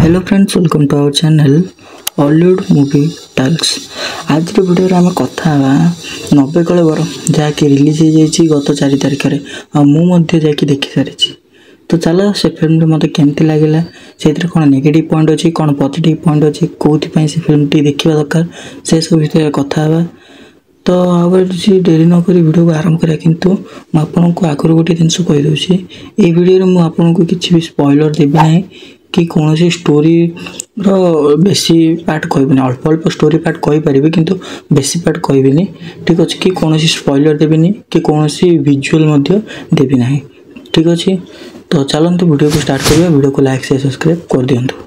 Hello friends welcome to our channel Hollywood movie tales. आज video आम कथा 90 कलेबर जहाँकि रिलीज हो जाए गत 4 तारिख में जाकि देखी सारी। तो चलो से फिल्म मत केमती लगे से कौन नेगेटिव पॉइंट अच्छी कौन पॉजिटिव पॉइंट अच्छी कौन से फिल्म टी देखा दरकार से सब विषय कथा। तो आगे डेरी नक वीडियो को आरंभ करा किंतु मुझे आगुरी गोटे जिनस कहीदे ये वीडियो मुझे किसी भी स्पॉइलर देवी ना कि कौन सी स्टोरी बेसी पार्ट कहबी अल्प अल्प स्टोरी पार्ट कहींपारि किंतु बेसी पार्ट कहबी ठीक अच्छे कि कौन सी स्पॉइलर देवी कि कौन सी विजुअल देवी ना ठीक अच्छे। तो चलते वीडियो को स्टार्ट करिए। वीडियो को लाइक से सब्सक्राइब कर दिंतु।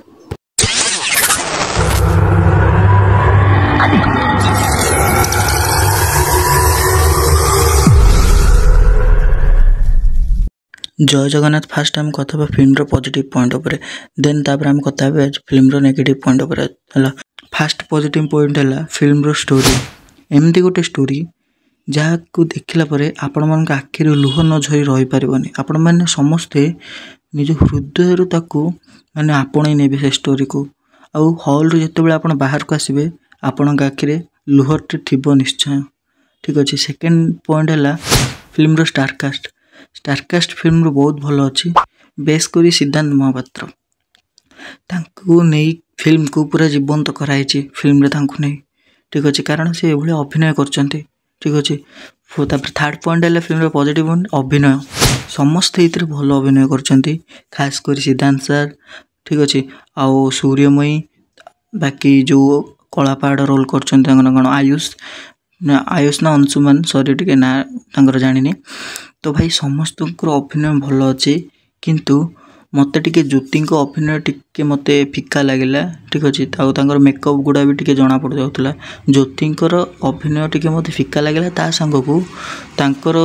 जय जगन्नाथ। फास्ट आम कथा फिल्म पॉजिटिव पॉइंट उपर देन तापर आम कथा फिल्म नेगेटिव पॉइंट उपर है। फास्ट पॉजिटिव पॉइंट है फिल्म स्टोरी एमती गोटे स्टोरी जहाँ को देखला परे आपण मान आखि लुह न झरी रही पारबनी। आपण मैंने समस्ते निज हृदय ताकू माने आपण नेबे से स्टोरी को आउ हॉल रू जते बेले आपण बाहर को आसीबे आपण आखि लुहटे थिबो निश्चय ठीक अच्छे। सेकेंड पॉइंट है फिल्म स्टारकास्ट। स्टारकास्ट फिल्म बहुत भल अच्छी बेस करी सिद्धांत महापात्र तांको नहीं फिल्म को पूरा जीवंत कराई फिल्म रे तांको नहीं ठीक अच्छे कारण से ये अभिनय करचंती ठीक अच्छे। थर्ड पॉइंट है फिल्म पॉजिटिव पॉइंट अभिनय समस्त ये भल अभिनय करचंती खास कर सिद्धांत सर ठीक अच्छे आउ सूर्यमयी बाकी जो कलापाड़ रोल करचंती कौन आयुष ना अंशुमान सॉरी टिके ना तांकर जानिनी। तो भाई समस्त अभिनय भल अच्छे किंतु मत टे ज्योति अभिनय टिके मत फिका लगे ठीक अच्छे। मेकअप गुड़ा भी टे जना पड़ जाऊला ज्योतिर अभिनय टिके मत फिका लगे ता सांग को तांकर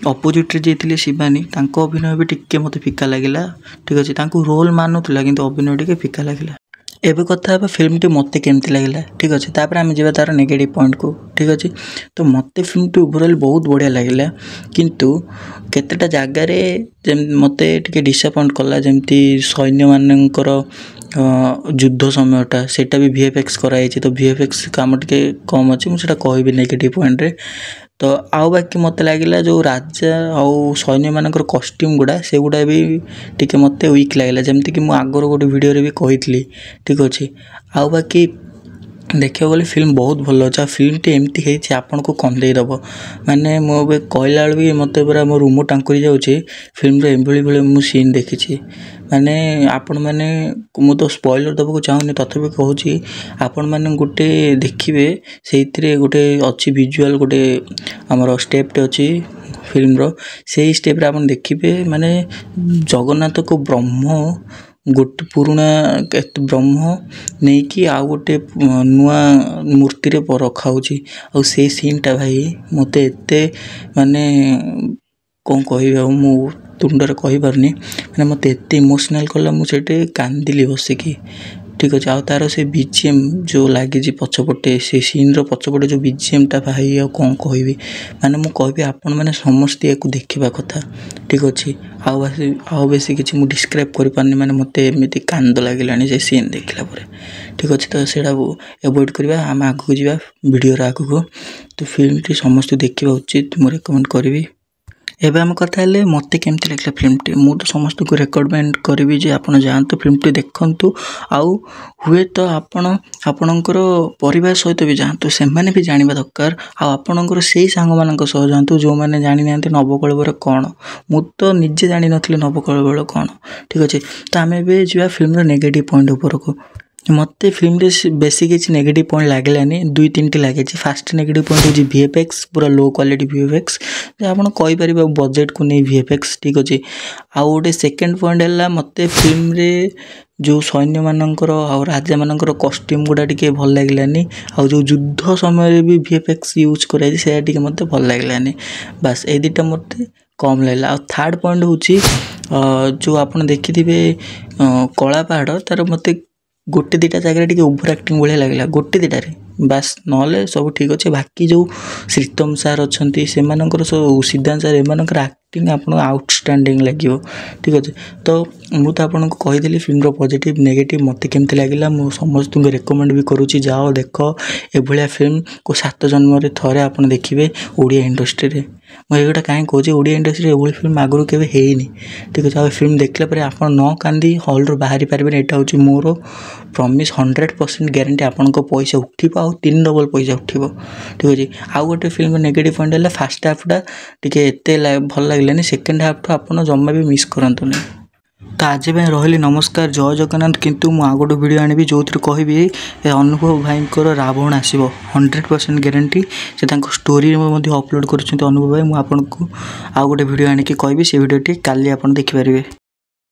अपोजिट रे जाइए शिवानी तांको अभिनय भी टिके मत फिका लगे ठीक अच्छे। रोल मानुला किंतु अभिनय टिके फिका लगे। एबे कथा फिल्म टी मत केमती लगे ठीक अच्छे। तापर आम जा तार नेगेटिव पॉइंट को ठीक अच्छे। तो मत फिल्म टी ओवरऑल बहुत बढ़िया लगे किंतु केतेटा जगार मत टे डिसअपॉइंट कला जमती सैन्य मानकर युद्ध समयटा सेटा भी VFX कराई तो VFX काम टे कम अच्छे मुझे कहबी नेगेटिव पॉइंट रे। तो आउ बाकी मत लगे जो राजा आउ सैन्य मानकर कॉस्ट्यूम गुड़ा से गुड़ा भी टिके मत वीक लगे जमती कि मुझे आगर गोटे वीडियो रे भी कही ठीक अच्छे। आउ बाकी देखा गले फिल्म बहुत भल अच्छे। फिल्म टी एमती है आपन को कंदेदब माने मुझे कहला भी मत पूरा मो रूम टांकुरी जाऊँचे फिल्म एभली भाई मुझे सीन देखी माने आपण मैंने मु तो स्पॉइलर दबा चाहूनी तथापि कहूँ आपण मैंने गोटे देखिए से गोटे अच्छी विजुअल गोटे आमर स्टेप्टे अच्छी फिल्म से स्टेप आप देखिए माने जगन्नाथ को ब्रह्म गोटे पुराणा ब्रह्म नहीं कि आउ गोटे नुआ मूर्ति रे रखाऊँगी आ से सीनटा भाई मत एत माने कौन कह मु तुंडर कही पारनी मैंने मत एत इमोशनल कला मुझे कांदिली बसिकी ठीक अच्छे। आउ तार से BGM जो लगी पछपटे से सीन पछपटे जो BGMटा भाई आ कौन कहबी माने मु कहबी आपण मैंने समस्ते या देखा कथा ठीक अच्छे। आउ बेसी किसी मुझे डिस्क्राइब कर पारनी माने मत एमती कांद लगे से सीन देखला ठीक अच्छे। तो सेटा एवॉइड करवा आम आगू जा वीडियो आगू। तो फिल्म टी समस्त देखा उचित मुझे रिकमेंड करी। एबे आम कथा मत केमती लगे फिल्म टी मु तो समस्त को रेकमेंड करी जे आपण जातु फिल्म टी देखंतु आउ हुए तो आपणकर परिवार सहित भी जातु से माने भी जानवा दरकार आपणकर से सांग मान जातु जो मैंने जानी ना नवकलेवर कौन मु तो निजे जानी नी नवकलेवर कौन ठीक अच्छे। तो आम ए जा फिल्म नेगेटिव पॉइंट उपर को मत फिल्म बेसी किसी नेगेटिव पॉइंट लगलानी 2-3 टी लगे। फास्ट नेगेटिव पॉइंट हूँ VFX पूरा लो क्वालिटी VFX आपड़ कहीपर बजेट को नहीं VFX ठीक अच्छे। आउ गोटे सेकेंड पॉइंट है मत फिल्म रे जो सैन्य मानकर आ राजा मानकर कॉस्ट्यूम गुड़ा टिके भल लगलानी आ जो युद्ध समय भी VFX यूज कराई से मत भल लगलानी बास ए दुटा मत कम लगला। थर्ड पॉइंट हूँ जो आप देखि कला पहाड़ तार मत गोटे 2टा जगह ओभर एक्टिंग भाया लगे गोटे 2टारे ବାସ୍ ନହେଲେ ସବୁ ଠିକ୍ ଅଛି। ବାକି ଯେଉଁ ଶ୍ରୀତମ ସାର୍ ଅଛନ୍ତି ସେମାନଙ୍କର ସବୁ ସିଦ୍ଧାନ୍ତ ସାର୍ ଏମାନଙ୍କର ଆକ୍ଟିଂ ଆପଣଙ୍କୁ ଆଉଟଷ୍ଟାଣ୍ଡିଂ ଲାଗିବ ଠିକ୍ ଅଛି। ତ ମୁଁ ତ ଆପଣଙ୍କୁ କହିଦେଲି ଫିଲ୍ମର ପଜିଟିଭ୍ ନେଗେଟିଭ୍ ମୋତେ କେମିତି ଲାଗିଲା। ମୁଁ ସମସ୍ତଙ୍କୁ ରେକମେଣ୍ଡ ବି କରୁଛି ଯାଅ ଦେଖ ଏଭଳିଆ ଫିଲ୍ମକୁ 7 ଜନ୍ମରେ ଥରେ ଆପଣ ଦେଖିବେ ଓଡ଼ିଆ ଇଣ୍ଡଷ୍ଟ୍ରିରେ। ମୁଁ ଏଇଟା କାହିଁ କହୁଛି ଓଡ଼ିଆ ଇଣ୍ଡଷ୍ଟ୍ରିରେ ଏଭଳି ଫିଲ୍ମ ଆଗରୁ କେବେ ହେଇନି ଠିକ୍ ଅଛି। ଆଉ ଫିଲ୍ମ ଦେଖିଲା ପରେ ଆପଣ ନ କାନ୍ଦି ହଲ୍ରୁ ବାହାରି ପାରିବେନି। ଏଇଟା ହେଉଛି ମୋର ପ୍ରମିସ୍ 100% ଗ୍ୟାରେଣ୍ଟି। ଆପଣଙ୍କ ପଇସା ଉଠିବ ଆଉ 3 ଡବଲ ପଇସା ଉଠିବ ଠିକ୍ ଅଛି। ଆଉ ଗୋଟେ ଫିଲ୍ମର ନେଗେଟିଭ୍ ପଏଣ୍ଟ ହେଲା ଫାର୍ଷ୍ଟ ହାଫ୍ଟା ଟିକେ ଏତେ ଭଲ ଲାଗିଲାନି। ସେକେଣ୍ଡ ହାଫ୍ଠୁ ଆପଣ ଜମା ବି ମିସ୍ କରନ୍ତୁନି। ତ ଆଜି ପାଇଁ ରହିଲି ନମସ୍କାର, ଜୟ ଜଗନ୍ନାଥ। କିନ୍ତୁ ମୁଁ ଆଉ ଗୋଟେ ଭିଡ଼ିଓ ଆଣିବି ଯେଉଁଥିରେ କହିବି ଅନୁଭବ ଭାଇଙ୍କର ରାବଣ ଆସିବ 100% ଗ୍ୟାରେଣ୍ଟି। ସେ ତାଙ୍କ ଷ୍ଟୋରିରେ ମଧ୍ୟ ଅପଲୋଡ଼ କରୁଛନ୍ତି ଅନୁଭବ ଭାଇ। ମୁଁ ଆପଣଙ୍କୁ ଆଉ ଗୋଟେ ଭିଡ଼ିଓ ଆଣିକି କହିବି, ସେ ଭିଡ଼ିଓଟି କାଲି ଆପଣ ଦେଖିପାରିବେ।